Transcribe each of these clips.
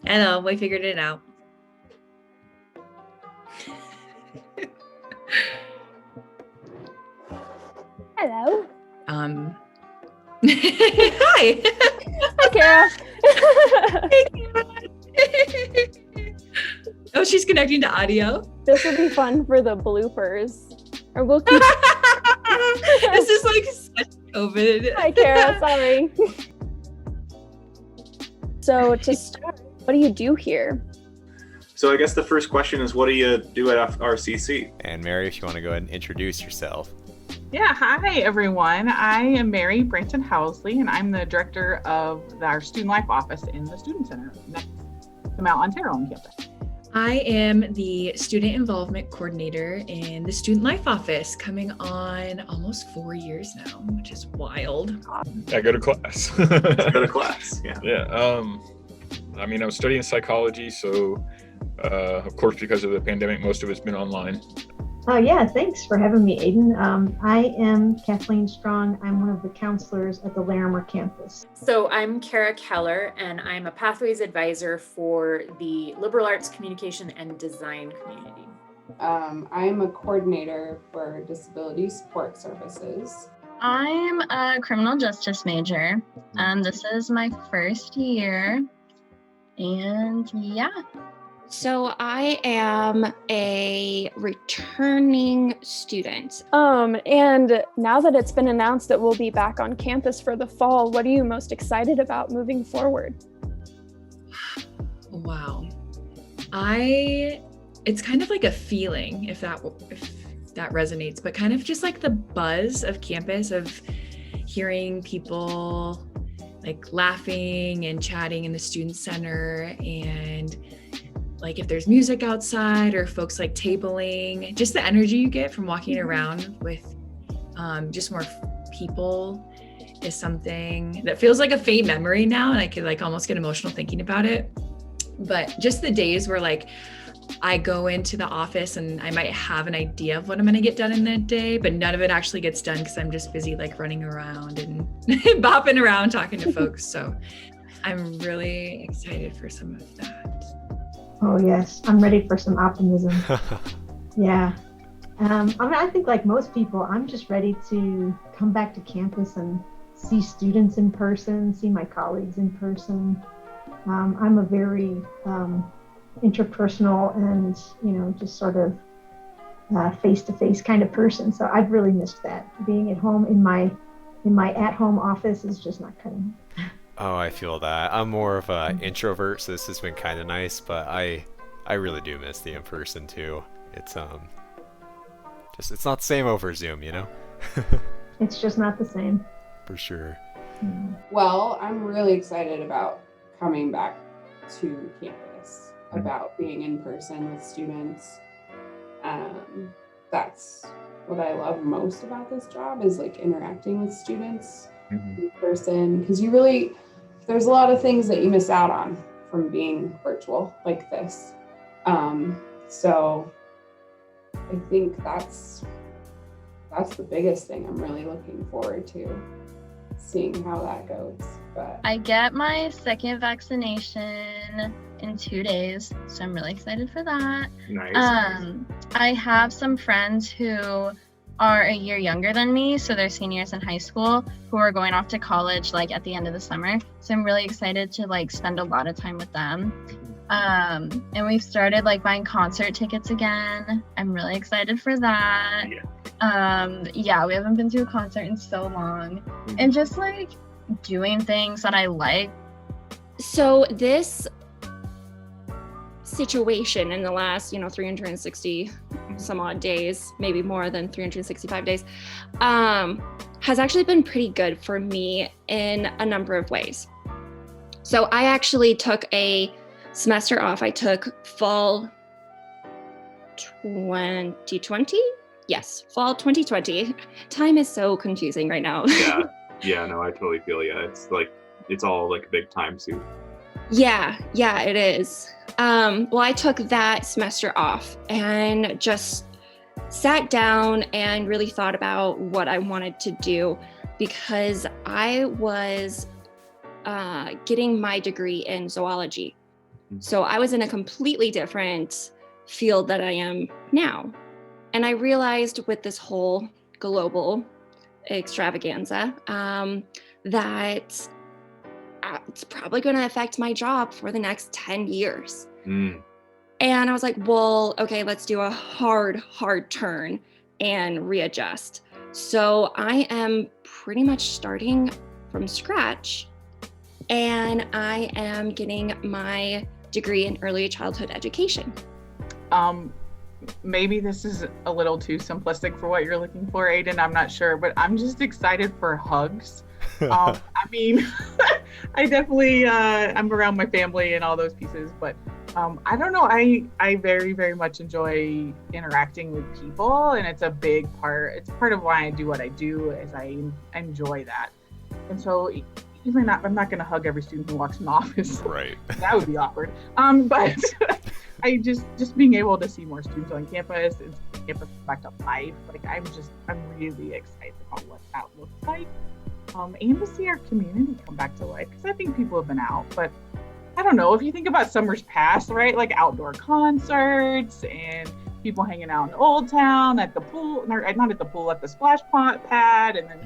Hello, we figured it out. Hello. Hi. Hi, Kara. Oh, she's connecting to audio. This will be fun for the bloopers. Or we'll keep. This is like such COVID. Hi, Kara. Sorry. So to start, what do you do here? So I guess the first question is, what do you do at RCC? And Mary, if you want to go ahead and introduce yourself. Yeah, hi everyone. I am Mary Branton Housley, and I'm the director of our Student Life Office in the Student Center next to Mount Ontario on campus. I am the Student Involvement Coordinator in the Student Life Office, coming on almost 4 years now, which is wild. I go to class. Go to class, yeah. Yeah. I mean, I was studying psychology, so of course, because of the pandemic, most of it's been online. Yeah, thanks for having me, Aiden. I am Kathleen Strong. I'm one of the counselors at the Larimer campus. So I'm Kara Keller, and I'm a Pathways Advisor for the Liberal Arts Communication and Design community. I'm a coordinator for Disability Support Services. I'm a criminal justice major. This is my first year, and yeah. So I am a returning student. And now that it's been announced that we'll be back on campus for the fall, what are you most excited about moving forward? Wow. It's kind of like a feeling, if that resonates, but kind of just like the buzz of campus, of hearing people like laughing and chatting in the student center, and like if there's music outside or folks like tabling, just the energy you get from walking around with just more people is something that feels like a faint memory now, and I could like almost get emotional thinking about it. But just the days where like I go into the office and I might have an idea of what I'm going to get done in that day, but none of it actually gets done because I'm just busy like running around and bopping around talking to folks. So I'm really excited for some of that. Oh yes, I'm ready for some optimism. Yeah. I think like most people, I'm just ready to come back to campus and see students in person, see my colleagues in person. I'm a very interpersonal and, just sort of face-to-face kind of person. So I've really missed that. Being at home in my at-home office is just not cutting it. Oh, I feel that. I'm more of an introvert, so this has been kind of nice, but I really do miss the in-person too. It's it's not the same over Zoom, It's just not the same. For sure. Well, I'm really excited about coming back to campus, about being in person with students. That's what I love most about this job, is like interacting with students in person, because there's a lot of things that you miss out on from being virtual like this. So I think that's the biggest thing I'm really looking forward to, seeing how that goes. But I get my second vaccination in 2 days, so I'm really excited for that. Nice. I have some friends who are a year younger than me, so they're seniors in high school, who are going off to college like at the end of the summer. So I'm really excited to like spend a lot of time with them. And we've started like buying concert tickets again. I'm really excited for that. Yeah, we haven't been to a concert in so long. And just like doing things that I like. So this situation in the last 360 some odd days, maybe more than 365 days, has actually been pretty good for me in a number of ways. So I actually took a semester off. I took fall 2020. Yes, fall 2020. Time is so confusing right now. Yeah, no, I totally feel you. It's like, it's all like a big time suit. Yeah, it is. Well, I took that semester off and just sat down and really thought about what I wanted to do, because I was getting my degree in zoology. So I was in a completely different field that I am now. And I realized with this whole global extravaganza that it's probably going to affect my job for the next 10 years. And I was like, well, okay, let's do a hard turn and readjust. So I am pretty much starting from scratch, and I am getting my degree in early childhood education. Maybe this is a little too simplistic for what you're looking for, Aiden. I'm not sure, but I'm just excited for hugs. I mean, I definitely, I'm around my family and all those pieces, but I don't know. I very, very much enjoy interacting with people, and it's a big part. It's part of why I do what I do, is I enjoy that. And so even I'm not going to hug every student who walks in the office. Right. That would be awkward. But I just being able to see more students on campus and campus back to life, like I'm really excited about what that looks like. And to see our community come back to life, because I think people have been out, but I don't know, if you think about summers past, right, like outdoor concerts and people hanging out in Old Town at the pool, or not at the pool, at the splash pad, and then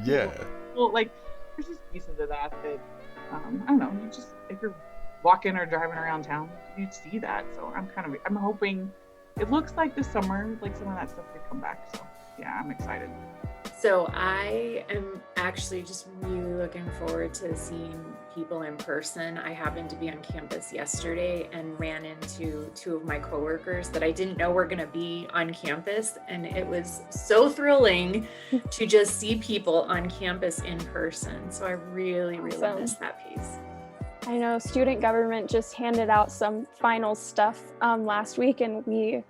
people, like there's just pieces of that I don't know, you just, if you're walking or driving around town, you'd see that. So I'm hoping it looks like this summer, like some of that stuff could come back. So yeah, I'm excited. So I am actually just really looking forward to seeing people in person. I happened to be on campus yesterday and ran into two of my coworkers that I didn't know were going to be on campus. And it was so thrilling to just see people on campus in person. So I really miss that piece. I know student government just handed out some final stuff last week, and we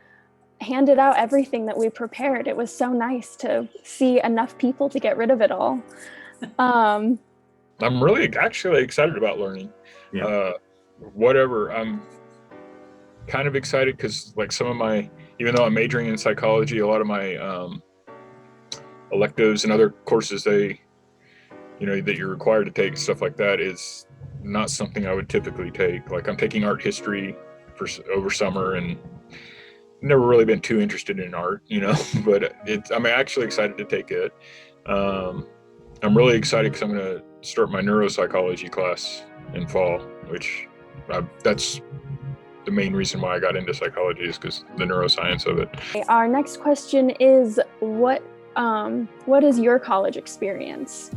handed out everything that we prepared. It was so nice to see enough people to get rid of it all. I'm really actually excited about learning. Whatever. I'm kind of excited because like some of my, even though I'm majoring in psychology, a lot of my electives and other courses that you're required to take, stuff like that, is not something I would typically take. Like I'm taking art history over summer, and never really been too interested in art, but I'm actually excited to take it. I'm really excited because I'm going to start my neuropsychology class in fall, which that's the main reason why I got into psychology, is because the neuroscience of it. Our next question is, what is your college experience?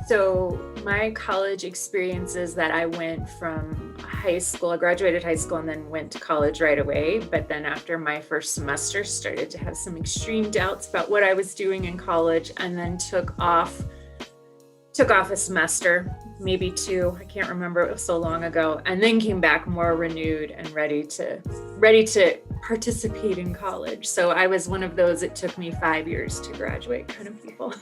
So my college experience is that I went from high school, I graduated high school and then went to college right away. But then after my first semester, started to have some extreme doubts about what I was doing in college, and then took off a semester, maybe two, I can't remember, it was so long ago, and then came back more renewed and ready to participate in college. So I was one of those, it took me 5 years to graduate kind of people.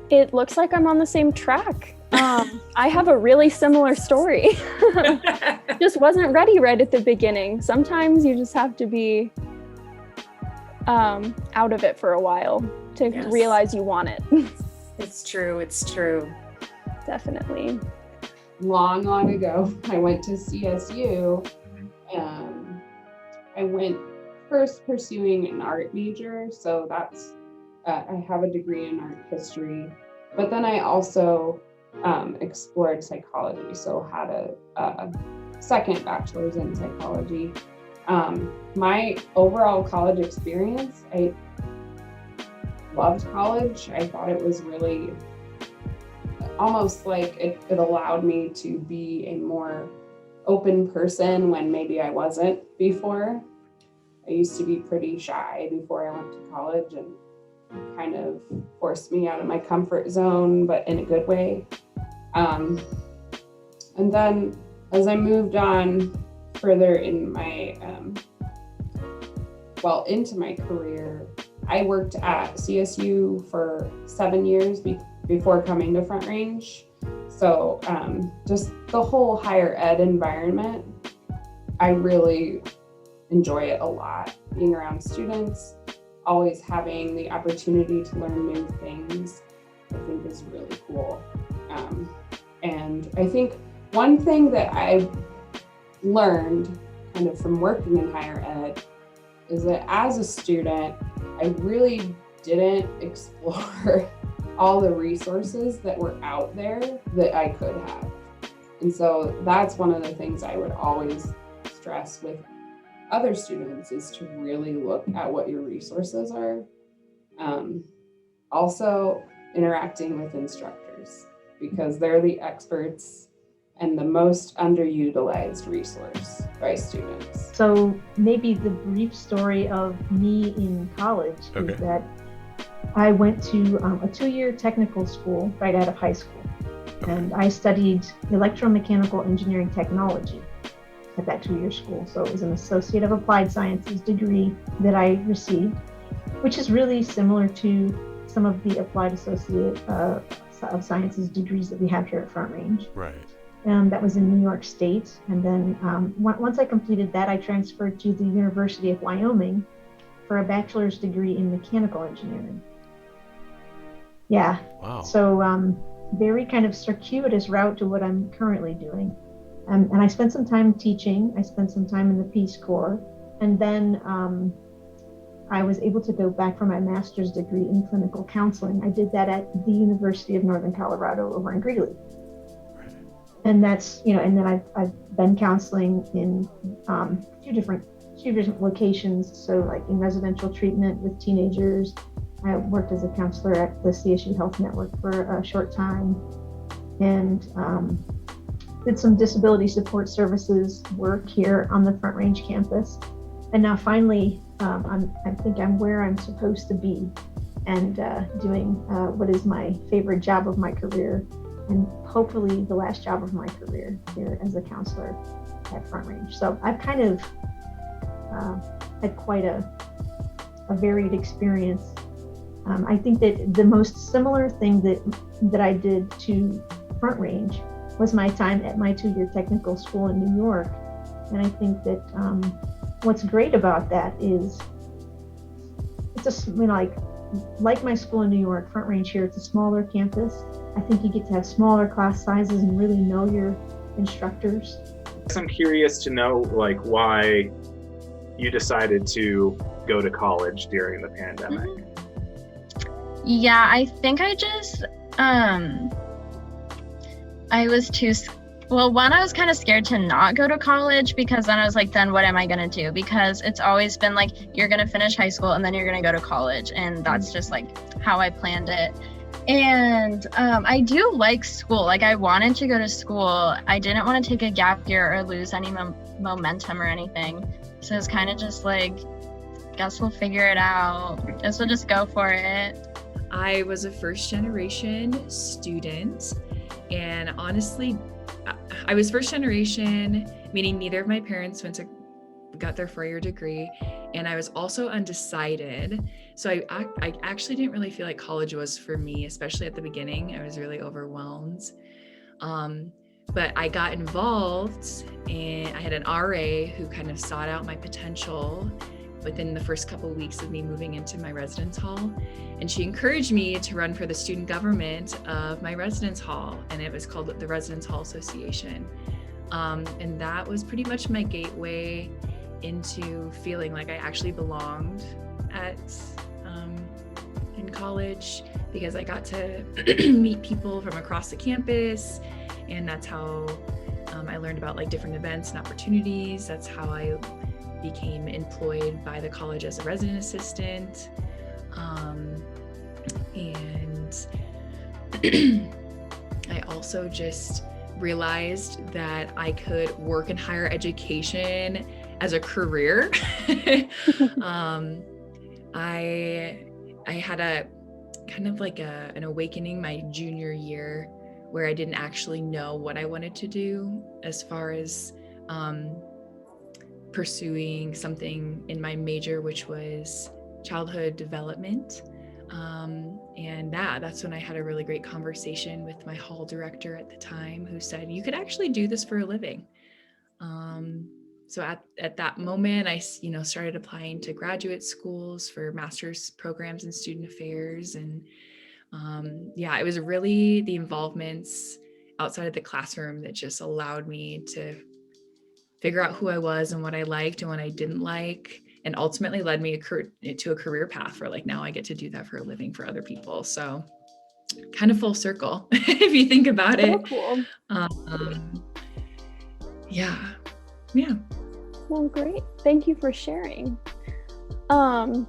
It looks like I'm on the same track. I have a really similar story. Just wasn't ready right at the beginning. Sometimes you just have to be out of it for a while to realize you want it. It's true. Definitely. Long ago, I went to CSU. I went first pursuing an art major, so that's I have a degree in art history, but then I also explored psychology, so had a second bachelor's in psychology. My overall college experience, I loved college. I thought it was really almost like it allowed me to be a more open person when maybe I wasn't before. I used to be pretty shy before I went to college, and kind of forced me out of my comfort zone, but in a good way. And then as I moved on further in my, into my career, I worked at CSU for 7 years before coming to Front Range. So just the whole higher ed environment, I really enjoy it a lot. Being around students, always having the opportunity to learn new things, I think is really cool. And I think one thing that I learned kind of from working in higher ed is that as a student, I really didn't explore all the resources that were out there that I could have. And so that's one of the things I would always stress with other students is to really look at what your resources are. Also, interacting with instructors because they're the experts and the most underutilized resource by students. So maybe the brief story of me in college is that I went to a 2-year technical school right out of high school. And I studied electromechanical engineering technology at that 2-year school. So it was an Associate of Applied Sciences degree that I received, which is really similar to some of the Applied Associate of Sciences degrees that we have here at Front Range. Right. That was in New York State. And then once I completed that, I transferred to the University of Wyoming for a bachelor's degree in mechanical engineering. Yeah. Wow. So very kind of circuitous route to what I'm currently doing. And I spent some time teaching. I spent some time in the Peace Corps. And then I was able to go back for my master's degree in clinical counseling. I did that at the University of Northern Colorado over in Greeley. And that's, and then I've been counseling in a few different locations. So like in residential treatment with teenagers. I worked as a counselor at the CSU Health Network for a short time and did some disability support services work here on the Front Range campus. And now finally, I think I'm where I'm supposed to be and doing what is my favorite job of my career and hopefully the last job of my career here as a counselor at Front Range. So I've kind of had quite a varied experience. I think that the most similar thing that I did to Front Range was my time at my 2-year technical school in New York. And I think that what's great about that is it's like my school in New York, Front Range here, it's a smaller campus. I think you get to have smaller class sizes and really know your instructors. I'm curious to know why you decided to go to college during the pandemic. Yeah, I think I just, I was I was kind of scared to not go to college because then I was like, then what am I going to do? Because it's always been like, you're going to finish high school and then you're going to go to college. And that's just like how I planned it. And I do like school. Like I wanted to go to school. I didn't want to take a gap year or lose any momentum or anything. So it's kind of just like, guess we'll figure it out. Guess we'll just go for it. I was a first generation student, and honestly, I was first generation, meaning neither of my parents got their 4-year degree, and I was also undecided. So I actually didn't really feel like college was for me, especially at the beginning. I was really overwhelmed. But I got involved, and I had an RA who kind of sought out my potential within the first couple of weeks of me moving into my residence hall. And she encouraged me to run for the student government of my residence hall. And it was called the Residence Hall Association. And that was pretty much my gateway into feeling like I actually belonged in college, because I got to meet people from across the campus. And that's how I learned about different events and opportunities. That's how I became employed by the college as a resident assistant. And I also just realized that I could work in higher education as a career. I had a kind of an awakening my junior year where I didn't actually know what I wanted to do as far as pursuing something in my major, which was childhood development. And that's when I had a really great conversation with my hall director at the time, who said, you could actually do this for a living. So at that moment, I started applying to graduate schools for master's programs in student affairs. And it was really the involvements outside of the classroom that just allowed me to figure out who I was and what I liked and what I didn't like, and ultimately led me to a career path where like now I get to do that for a living for other people. So kind of full circle if you think about it. Cool. Yeah. Well, great. Thank you for sharing. I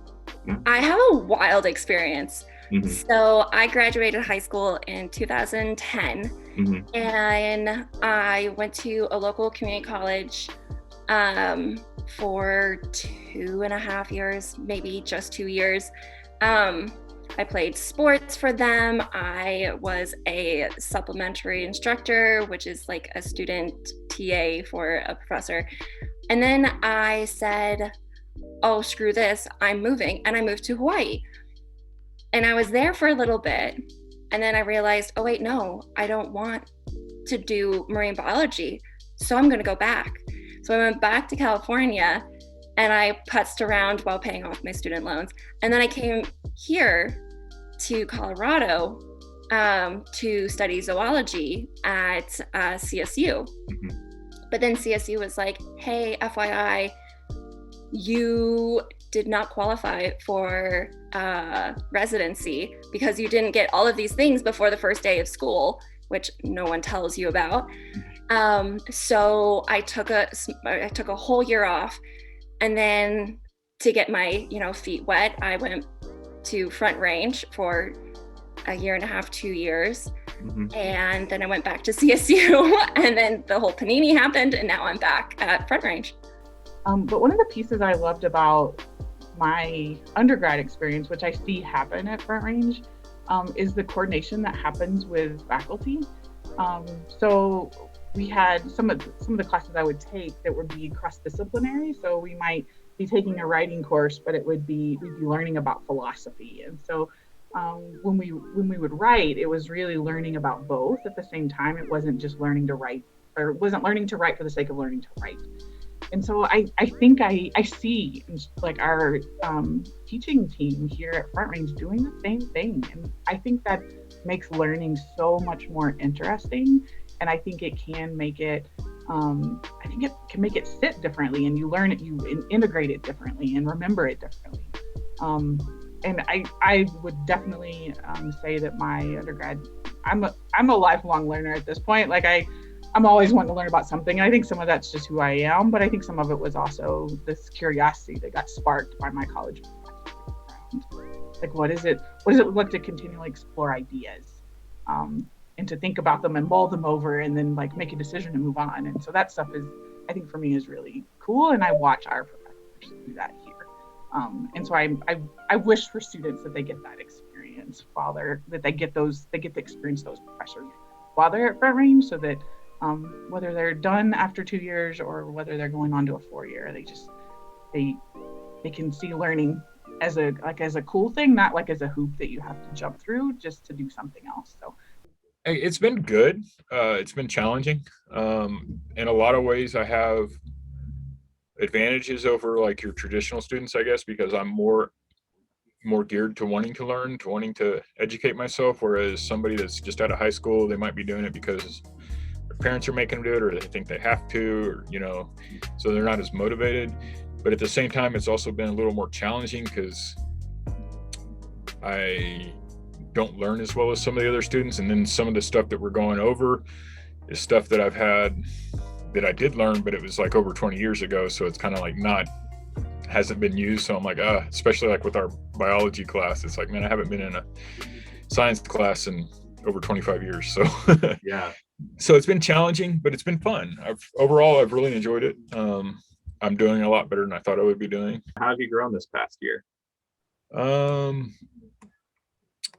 have a wild experience. So I graduated high school in 2010, and I went to a local community college for 2.5 years, maybe just 2 years. I played sports for them. I was a supplementary instructor, which is like a student TA for a professor. And then I said, oh, screw this, I'm moving. And I moved to Hawaii. And I was there for a little bit. And then I realized, oh, wait, no, I don't want to do marine biology. So I'm going to go back. So I went back to California and I putzed around while paying off my student loans. And then I came here to Colorado to study zoology at CSU. But then CSU was like, hey, FYI, you did not qualify for residency because you didn't get all of these things before the first day of school, which no one tells you about. So I took a whole year off, and then to get my feet wet, I went to Front Range for 1.5 to 2 years. And then I went back to CSU, and then the whole panini happened, and now I'm back at Front Range. But one of the pieces I loved about my undergrad experience, which I see happen at Front Range, is the coordination that happens with faculty. So we had some of the classes I would take that would be cross-disciplinary. So we might be taking a writing course, but we'd be learning about philosophy. And so when we would write, it was really learning about both at the same time. It wasn't just learning to write, or it wasn't learning to write for the sake of learning to write. And so I think I see like our teaching team here at Front Range doing the same thing. And I think that makes learning so much more interesting. And I think it can make it, sit differently, and you learn it, you integrate it differently and remember it differently. And I would definitely say that my undergrad, I'm a lifelong learner at this point. Like I'm always wanting to learn about something. And I think some of that's just who I am, but I think some of it was also this curiosity that got sparked by my college background. Like, what does it look like to continually explore ideas, and to think about them and mull them over and then like make a decision and move on. And so that stuff is, I think for me, is really cool. And I watch our professors do that here. And so I wish for students that they get that experience that they get to experience those professors while they're at Front Range, so that whether they're done after 2 years or whether they're going on to a 4-year, they can see learning as a cool thing, not like as a hoop that you have to jump through just to do something else. So it's been good. It's been challenging. In a lot of ways, I have advantages over like your traditional students, I guess, because I'm more geared to wanting to learn, to wanting to educate myself, whereas somebody that's just out of high school, they might be doing it because their parents are making them do it, or they think they have to, or so they're not as motivated. But at the same time, it's also been a little more challenging because I don't learn as well as some of the other students, and then some of the stuff that we're going over is stuff that I've had that I did learn, but it was like over 20 years ago, so it's kind of like hasn't been used. So I'm like, especially like with our biology class, it's like, man, I haven't been in a science class in over 25 years. So yeah. So it's been challenging, but it's been fun. Overall, I've really enjoyed it. I'm doing a lot better than I thought I would be doing. How have you grown this past year?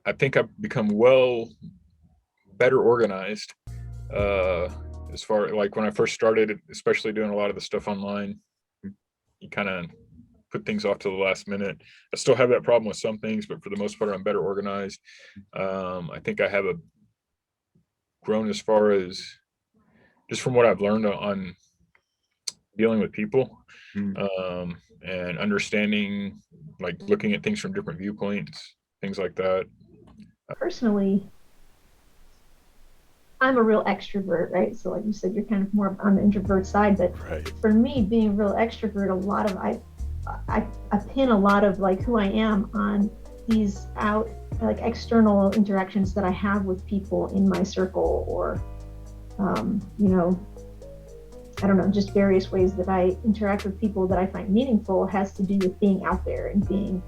I think I've become better organized. As far like when I first started, especially doing a lot of the stuff online, you kind of put things off to the last minute. I still have that problem with some things, but for the most part, I'm better organized. I think I have grown as far as just from what I've learned on dealing with people, and understanding, like looking at things from different viewpoints, things like that. Personally, I'm a real extrovert, right? So like you said, you're kind of more on the introvert side, but for me, being a real extrovert, I pin a lot of like who I am on these external interactions that I have with people in my circle, or I don't know, just various ways that I interact with people that I find meaningful has to do with being out there and being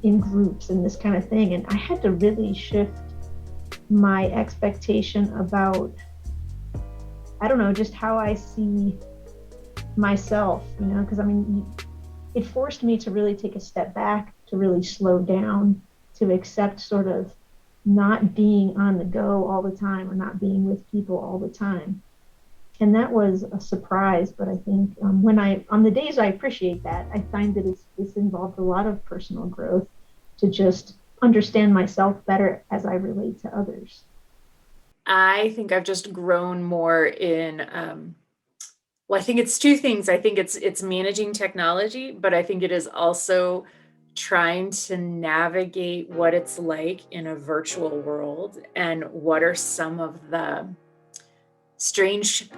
in groups and this kind of thing. And I had to really shift my expectation about, I don't know, just how I see myself, because it forced me to really take a step back, to really slow down, to accept sort of not being on the go all the time or not being with people all the time. And that was a surprise, but I think on the days I appreciate that, I find that it's involved a lot of personal growth to just understand myself better as I relate to others. I think I've just grown more in, I think it's two things. I think it's managing technology, but I think it is also trying to navigate what it's like in a virtual world and what are some of the strange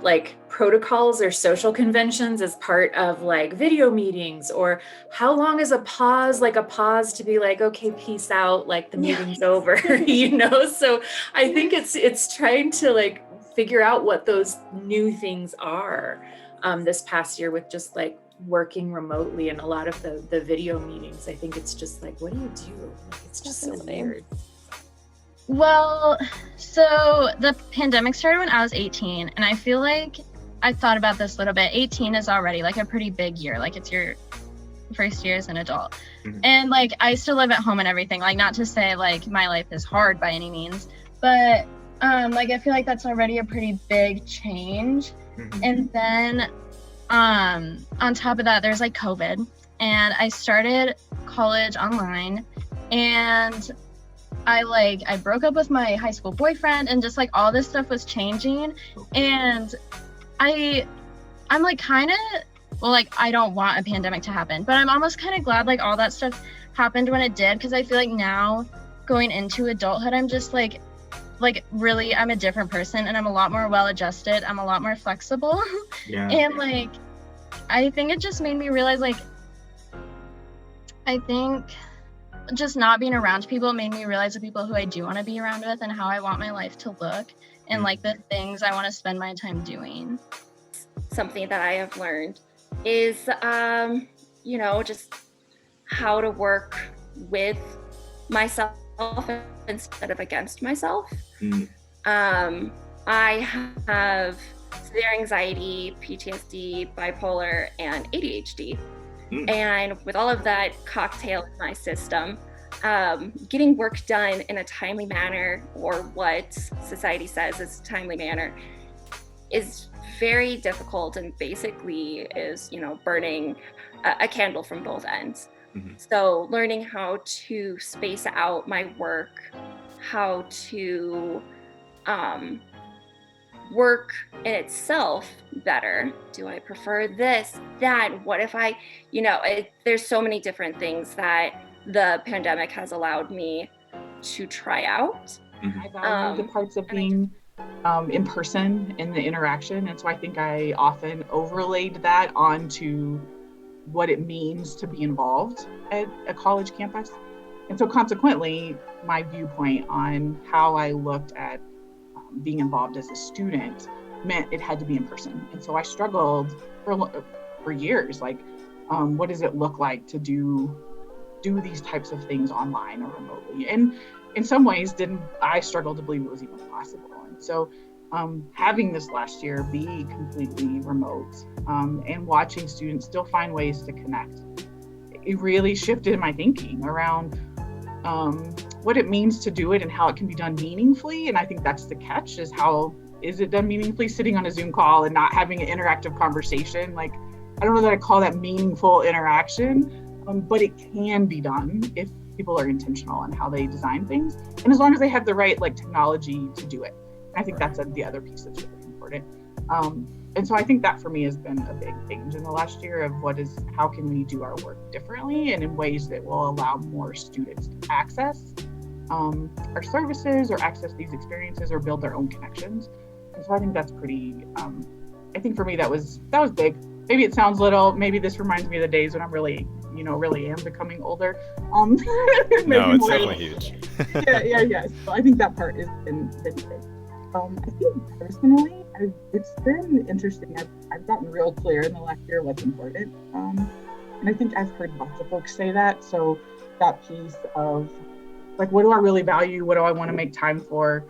protocols or social conventions as part of video meetings, or how long is a pause to be okay, peace out, the meeting's over, so I think it's trying to figure out what those new things are. This past year with just working remotely and a lot of the video meetings, I think it's just what do you do? It's just so weird. Well, so the pandemic started when I was 18, and I feel like I thought about this a little bit. 18 is already a pretty big year. It's your first year as an adult. Mm-hmm. And I still live at home and everything. Not to say my life is hard by any means, but I feel like that's already a pretty big change. Mm-hmm. And then on top of that, there's COVID, and I started college online, and I broke up with my high school boyfriend, and just all this stuff was changing, and I'm kind of, I don't want a pandemic to happen, but I'm almost kind of glad all that stuff happened when it did, because I feel now going into adulthood, I'm just really, I'm a different person, and I'm a lot more well-adjusted. I'm a lot more flexible. Yeah. And I think it just made me realize I think just not being around people made me realize the people who I do want to be around with and how I want my life to look, and the things I want to spend my time doing. Something that I have learned is, just how to work with myself instead of against myself. I have severe anxiety, PTSD, bipolar, and ADHD. And with all of that cocktail in my system, getting work done in a timely manner, or what society says is a timely manner, is very difficult, and basically is, burning a candle from both ends. Mm-hmm. So learning how to space out my work, how to work in itself better. Do I prefer this, that? What if I, there's so many different things that the pandemic has allowed me to try out. I value the parts of being in person in the interaction. And so I think I often overlaid that onto what it means to be involved at a college campus. And so consequently, my viewpoint on how I looked at being involved as a student meant it had to be in person. And so I struggled for years, what does it look like to do these types of things online or remotely? And in some ways, I struggled to believe it was even possible. And so having this last year be completely remote and watching students still find ways to connect, it really shifted my thinking around what it means to do it and how it can be done meaningfully. And I think that's the catch, is how is it done meaningfully sitting on a Zoom call and not having an interactive conversation? I don't know that I call that meaningful interaction, but it can be done if people are intentional in how they design things. And as long as they have the right technology to do it. I think that's the other piece that's really important. And so I think that for me has been a big change in the last year of how can we do our work differently and in ways that will allow more students to access our services or access these experiences or build their own connections. And so I think that's pretty, I think for me that was big. Maybe it sounds little, maybe this reminds me of the days when I'm really am becoming older. No, it's definitely huge. yeah. So I think that part has been big. I think personally, it's been interesting. I've gotten real clear in the last year what's important. And I think I've heard lots of folks say that. So that piece of like, what do I really value? What do I want to make time for?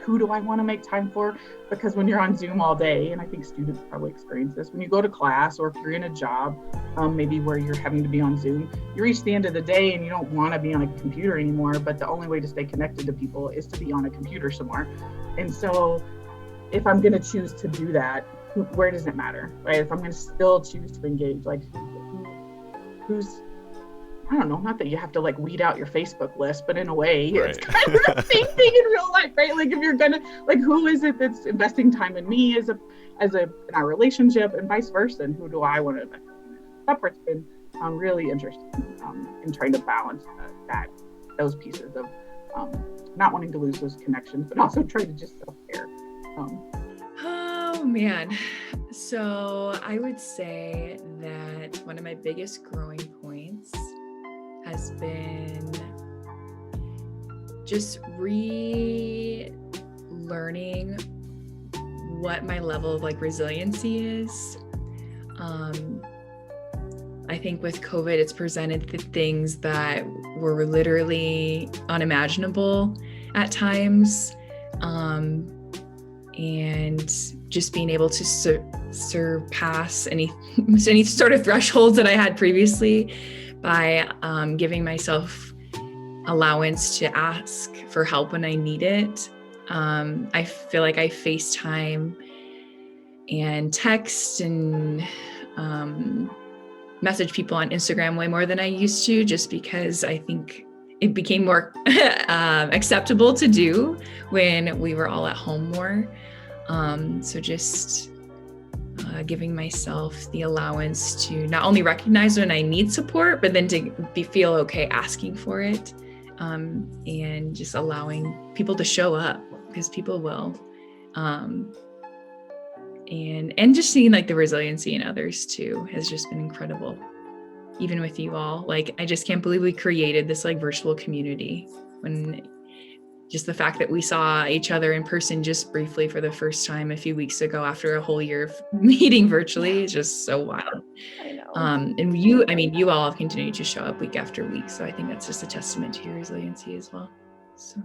Who do I want to make time for? Because when you're on Zoom all day, and I think students probably experience this, when you go to class or if you're in a job, maybe where you're having to be on Zoom, you reach the end of the day and you don't want to be on a computer anymore, but the only way to stay connected to people is to be on a computer somewhere. And so if I'm going to choose to do that, where does it matter, right? If I'm going to still choose to engage, like who's, I don't know, not that you have to like weed out your Facebook list, but in a way, Right. It's kind of the same thing in real life, right? Like if you're gonna, like, who is it that's investing time in me in our relationship, and vice versa, and who do I want to invest in? That part's been really interesting in trying to balance those pieces of not wanting to lose those connections, but also trying to just self-care. Oh man. So I would say that one of my biggest growing points has been just relearning what my level of like resiliency is. I think with COVID, it's presented the things that were literally unimaginable at times. And just being able to surpass any sort of thresholds that I had previously by giving myself allowance to ask for help when I need it. I feel like I FaceTime and text and message people on Instagram way more than I used to, just because I think it became more acceptable to do when we were all at home more. So just giving myself the allowance to not only recognize when I need support, but then to feel okay asking for it, and just allowing people to show up, because people will. And just seeing like the resiliency in others too has just been incredible. Even with you all, like, I just can't believe we created this like virtual community, when just the fact that we saw each other in person just briefly for the first time a few weeks ago after a whole year of meeting virtually is just so wild. I know. And you all have continued to show up week after week. So I think that's just a testament to your resiliency as well. So.